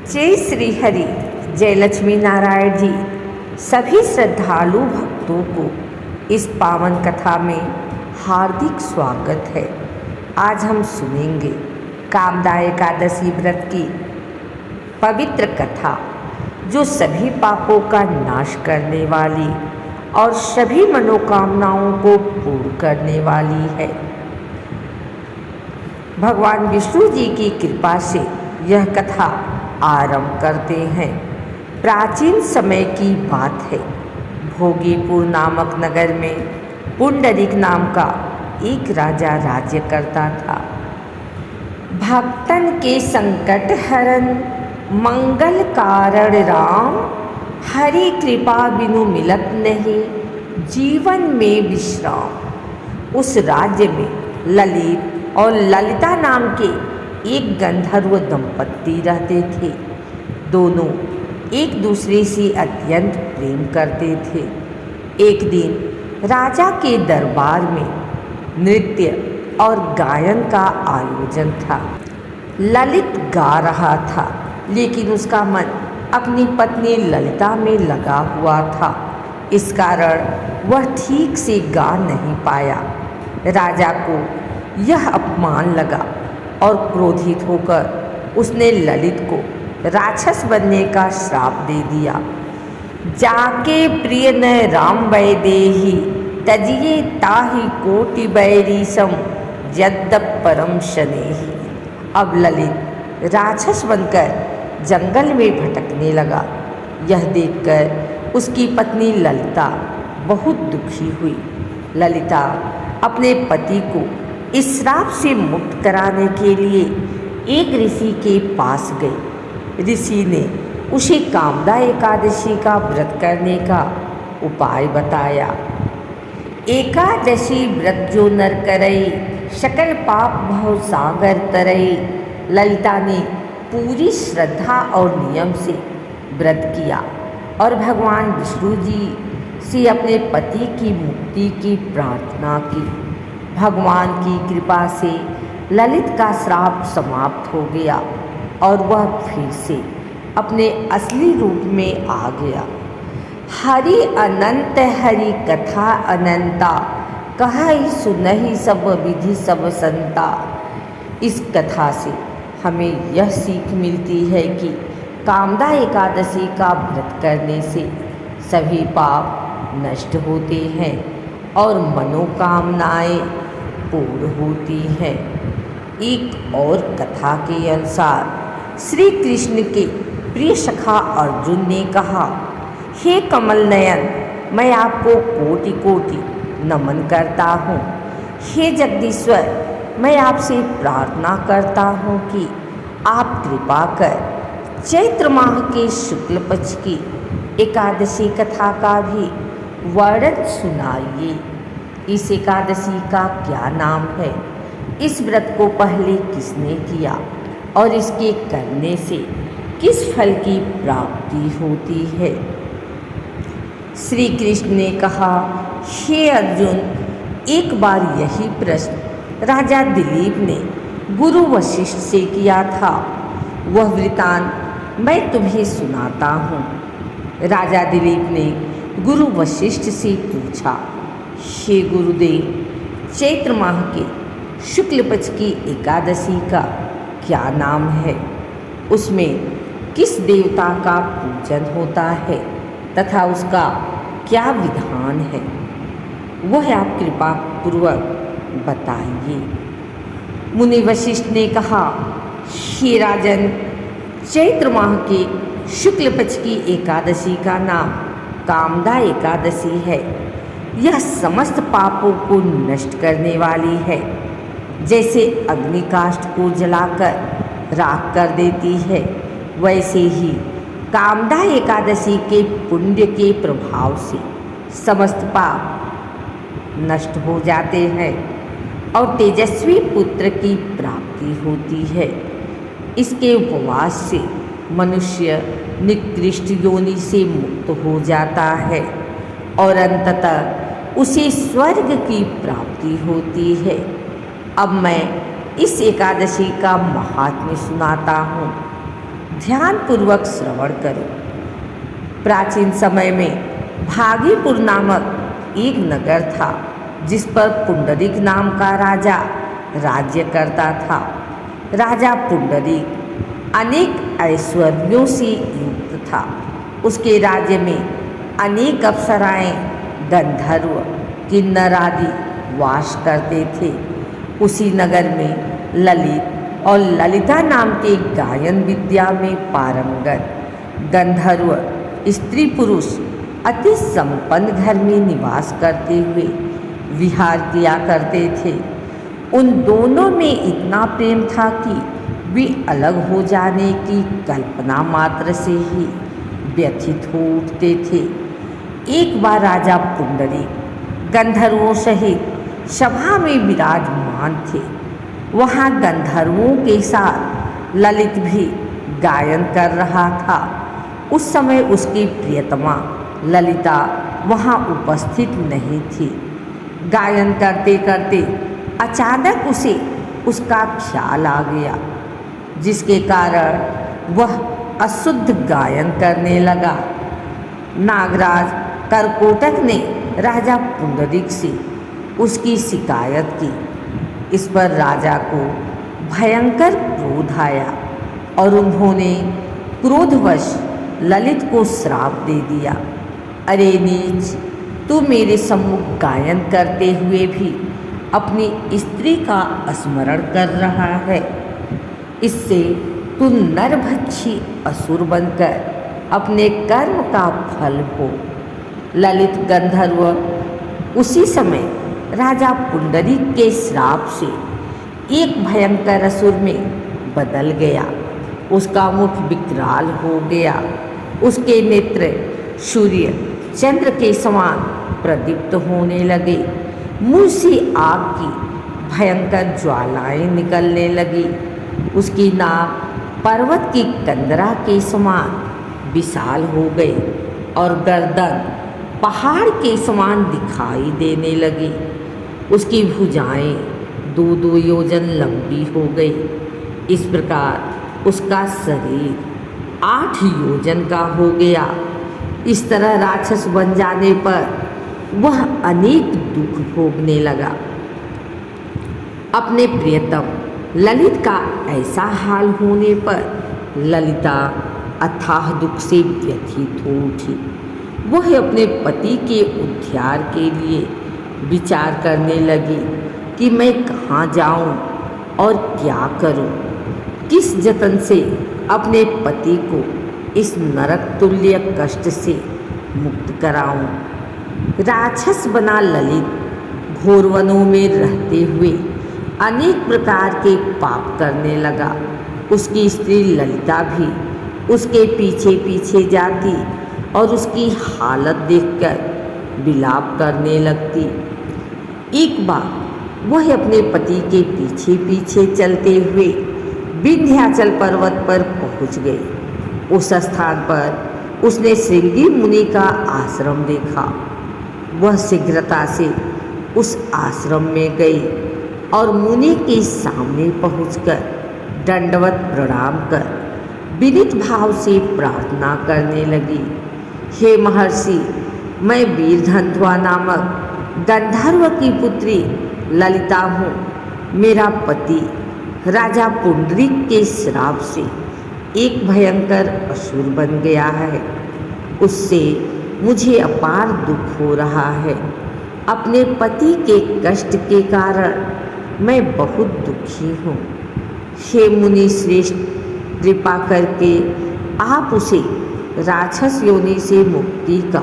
जय श्री हरि, जय लक्ष्मी नारायण जी। सभी श्रद्धालु भक्तों को इस पावन कथा में हार्दिक स्वागत है। आज हम सुनेंगे कामदा एकादशी व्रत की पवित्र कथा, जो सभी पापों का नाश करने वाली और सभी मनोकामनाओं को पूर्ण करने वाली है। भगवान विष्णु जी की कृपा से यह कथा आरंभ करते हैं। प्राचीन समय की बात है। भोगीपुर नामक नगर में पुंडरीक नाम का एक राजा राज्य करता था। भक्तन के संकट हरन मंगल कारण राम, हरि कृपा बिनु मिलत नहीं जीवन में विश्राम। उस राज्य में ललित और ललिता नाम के एक गंधर्व दंपत्ति रहते थे। दोनों एक दूसरे से अत्यंत प्रेम करते थे। एक दिन राजा के दरबार में नृत्य और गायन का आयोजन था। ललित गा रहा था, लेकिन उसका मन अपनी पत्नी ललिता में लगा हुआ था। इस कारण वह ठीक से गा नहीं पाया। राजा को यह अपमान लगा और क्रोधित होकर उसने ललित को राक्षस बनने का श्राप दे दिया। जाके प्रिय न राम वैदेही, तजिए ताहि कोटि बैरीसम यद्यप परम शनेही। अब ललित राक्षस बनकर जंगल में भटकने लगा। यह देखकर उसकी पत्नी ललिता बहुत दुखी हुई। ललिता अपने पति को इस श्राप से मुक्त कराने के लिए एक ऋषि के पास गई। ऋषि ने उसे कामदा एकादशी का व्रत करने का उपाय बताया। एकादशी व्रत जो नर करई, सकल पाप भव सागर तरई। ललिता ने पूरी श्रद्धा और नियम से व्रत किया और भगवान विष्णु जी से अपने पति की मुक्ति की प्रार्थना की। भगवान की कृपा से ललित का श्राप समाप्त हो गया और वह फिर से अपने असली रूप में आ गया। हरि अनंत हरि कथा अनंता, कहई सुनहि सब विधि सब संता। इस कथा से हमें यह सीख मिलती है कि कामदा एकादशी का व्रत करने से सभी पाप नष्ट होते हैं और मनोकामनाएं पूर्ण होती है। एक और कथा के अनुसार श्री कृष्ण के प्रिय सखा अर्जुन ने कहा, हे कमल नयन, मैं आपको कोटि कोटि नमन करता हूँ। हे जगदीश्वर, मैं आपसे प्रार्थना करता हूँ कि आप कृपा कर चैत्र माह के शुक्ल पक्ष की एकादशी कथा का भी वर्णन सुनाइए। इस एकादशी का क्या नाम है? इस व्रत को पहले किसने किया और इसके करने से किस फल की प्राप्ति होती है? श्री कृष्ण ने कहा, हे अर्जुन, एक बार यही प्रश्न राजा दिलीप ने गुरु वशिष्ठ से किया था। वह वृतांत मैं तुम्हें सुनाता हूँ। राजा दिलीप ने गुरु वशिष्ठ से पूछा, हे गुरुदेव, चैत्र माह के शुक्ल पक्ष की एकादशी का क्या नाम है? उसमें किस देवता का पूजन होता है तथा उसका क्या विधान है? वह आप कृपा पूर्वक बताइए। मुनि वशिष्ठ ने कहा, हे राजन, चैत्र माह के शुक्ल पक्ष की एकादशी का नाम कामदा एकादशी है। यह समस्त पापों को नष्ट करने वाली है। जैसे अग्निकाष्ठ को जलाकर राख कर देती है, वैसे ही कामदा एकादशी के पुण्य के प्रभाव से समस्त पाप नष्ट हो जाते हैं और तेजस्वी पुत्र की प्राप्ति होती है। इसके उपवास से मनुष्य निकृष्ट योनि से मुक्त हो जाता है और अंततः उसे स्वर्ग की प्राप्ति होती है। अब मैं इस एकादशी का महात्म्य सुनाता हूँ। ध्यानपूर्वक श्रवण करो। प्राचीन समय में भागीपुर नामक एक नगर था, जिस पर पुंडरीक नाम का राजा राज्य करता था। राजा पुंडरीक अनेक ऐश्वर्यों से युक्त था। उसके राज्य में अनेक अप्सराएं, गंधर्व, किन्नर आदि वास करते थे। उसी नगर में ललित और ललिता नाम के गायन विद्या में पारंगत गंधर्व स्त्री पुरुष अति संपन्न घर में निवास करते हुए विहार किया करते थे। उन दोनों में इतना प्रेम था कि वे अलग हो जाने की कल्पना मात्र से ही व्यथित हो उठते थे। एक बार राजा पुंडरीक गंधर्वों सहित सभा में विराजमान थे। वहाँ गंधर्वों के साथ ललित भी गायन कर रहा था। उस समय उसकी प्रियतमा ललिता वहाँ उपस्थित नहीं थी। गायन करते करते अचानक उसे उसका ख्याल आ गया, जिसके कारण वह अशुद्ध गायन करने लगा। नागराज करकोटक ने राजा पुंडरीक से उसकी शिकायत की। इस पर राजा को भयंकर क्रोध आया और उन्होंने क्रोधवश ललित को श्राप दे दिया। अरे नीच, तू मेरे सम्मुख गायन करते हुए भी अपनी स्त्री का स्मरण कर रहा है। इससे तू नरभक्षी असुर बनकर अपने कर्म का फल हो। ललित गंधर्व उसी समय राजा पुंडरीक के श्राप से एक भयंकर असुर में बदल गया। उसका मुख विकराल हो गया। उसके नेत्र सूर्य चंद्र के समान प्रदीप्त होने लगे। मुंह से आग की भयंकर ज्वालाएं निकलने लगी। उसकी नाक पर्वत की कंदरा के समान विशाल हो गई और गर्दन पहाड़ के समान दिखाई देने लगी। उसकी भुजाएं 2-2 योजन लंबी हो गई। इस प्रकार उसका शरीर 8 योजन का हो गया। इस तरह राक्षस बन जाने पर वह अनेक दुख भोगने लगा। अपने प्रियतम ललित का ऐसा हाल होने पर ललिता अथाह दुख से व्यथित हो उठी। वह अपने पति के उद्धार के लिए विचार करने लगी कि मैं कहाँ जाऊँ और क्या करूँ, किस जतन से अपने पति को इस नरक तुल्य कष्ट से मुक्त कराऊं। राक्षस बना ललित घोर वनों में रहते हुए अनेक प्रकार के पाप करने लगा। उसकी स्त्री ललिता भी उसके पीछे पीछे जाती और उसकी हालत देखकर विलाप करने लगती। एक बार वह अपने पति के पीछे पीछे चलते हुए विंध्याचल पर्वत पर पहुंच गई। उस स्थान पर उसने श्रृंगी मुनि का आश्रम देखा। वह शीघ्रता से उस आश्रम में गई और मुनि के सामने पहुंचकर दंडवत प्रणाम कर विनीत भाव से प्रार्थना करने लगी। हे महर्षि, मैं वीरधन्वा नामक गंधर्व की पुत्री ललिता हूँ। मेरा पति राजा पुंडरीक के श्राप से एक भयंकर असुर बन गया है। उससे मुझे अपार दुख हो रहा है। अपने पति के कष्ट के कारण मैं बहुत दुखी हूँ। हे मुनि श्रेष्ठ, कृपा करके आप उसे राक्षस योनि से मुक्ति का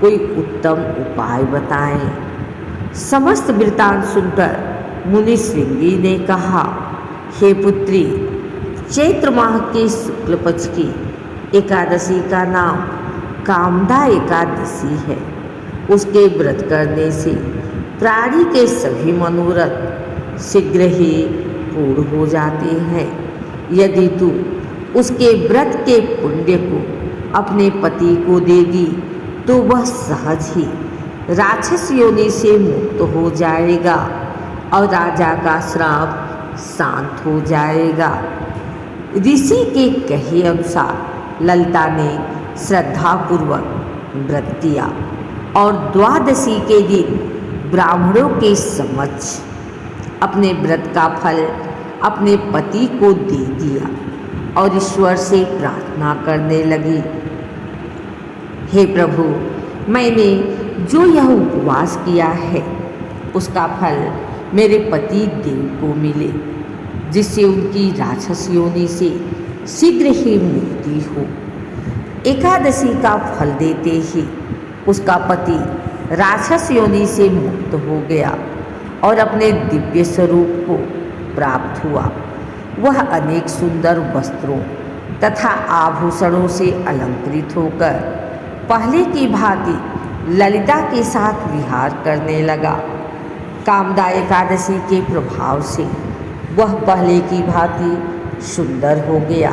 कोई उत्तम उपाय बताएं। समस्त वृत्तांत सुनकर मुनि श्रृंगी ने कहा, हे पुत्री, चैत्र माह के शुक्ल पक्ष की एकादशी का नाम कामदा एकादशी है। उसके व्रत करने से प्राणी के सभी मनोरथ शीघ्र ही पूर्ण हो जाते हैं। यदि तू उसके व्रत के पुण्य को अपने पति को देगी तो वह सहज ही राक्षस योनि से मुक्त हो जाएगा और राजा का श्राप शांत हो जाएगा। ऋषि के कहे अनुसार ललिता ने श्रद्धापूर्वक व्रत किया और द्वादशी के दिन ब्राह्मणों के समक्ष अपने व्रत का फल अपने पति को दे दिया और ईश्वर से प्रार्थना करने लगी, हे प्रभु, मैंने जो यह उपवास किया है उसका फल मेरे पति देव को मिले, जिससे उनकी राक्षस योनि से शीघ्र ही मुक्ति हो। एकादशी का फल देते ही उसका पति राक्षस योनि से मुक्त हो गया और अपने दिव्य स्वरूप को प्राप्त हुआ। वह अनेक सुंदर वस्त्रों तथा आभूषणों से अलंकृत होकर पहले की भांति ललिता के साथ विहार करने लगा। कामदा एकादशी के प्रभाव से वह पहले की भांति सुंदर हो गया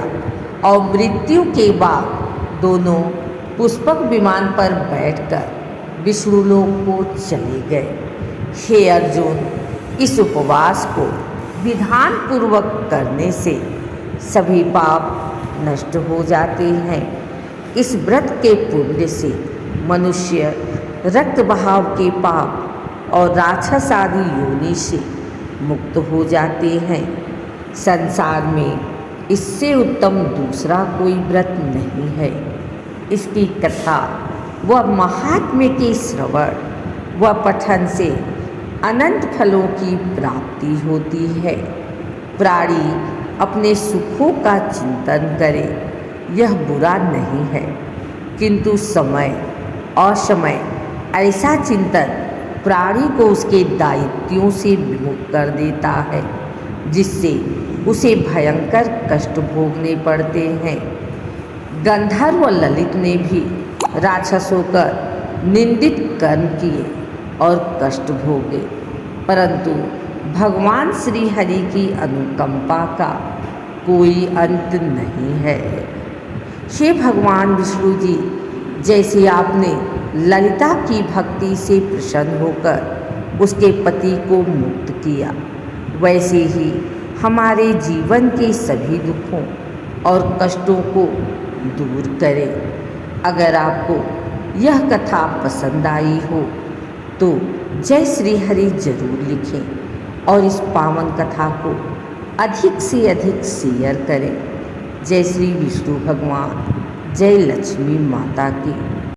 और मृत्यु के बाद दोनों पुष्पक विमान पर बैठकर विष्णुलोक को चले गए। हे अर्जुन, इस उपवास को विधान पूर्वक करने से सभी पाप नष्ट हो जाते हैं। इस व्रत के पुण्य से मनुष्य रक्त बहाव के पाप और राक्षस आदि योनि से मुक्त हो जाते हैं। संसार में इससे उत्तम दूसरा कोई व्रत नहीं है। इसकी कथा व महात्म्य के श्रवण व पठन से अनंत फलों की प्राप्ति होती है। प्राणी अपने सुखों का चिंतन करे, यह बुरा नहीं है, किंतु समय असमय ऐसा चिंतन प्राणी को उसके दायित्वों से विमुक्त कर देता है, जिससे उसे भयंकर कष्ट भोगने पड़ते हैं। गंधर्व ललित ने भी राक्षस होकर निंदित कर्म किए और कष्ट भोगे, परंतु भगवान श्री हरि की अनुकंपा का कोई अंत नहीं है। हे भगवान विष्णु जी, जैसे आपने ललिता की भक्ति से प्रसन्न होकर उसके पति को मुक्त किया, वैसे ही हमारे जीवन के सभी दुखों और कष्टों को दूर करें। अगर आपको यह कथा पसंद आई हो तो जय श्री हरि जरूर लिखें और इस पावन कथा को अधिक से अधिक शेयर करें। जय श्री विष्णु भगवान, जय लक्ष्मी माता की।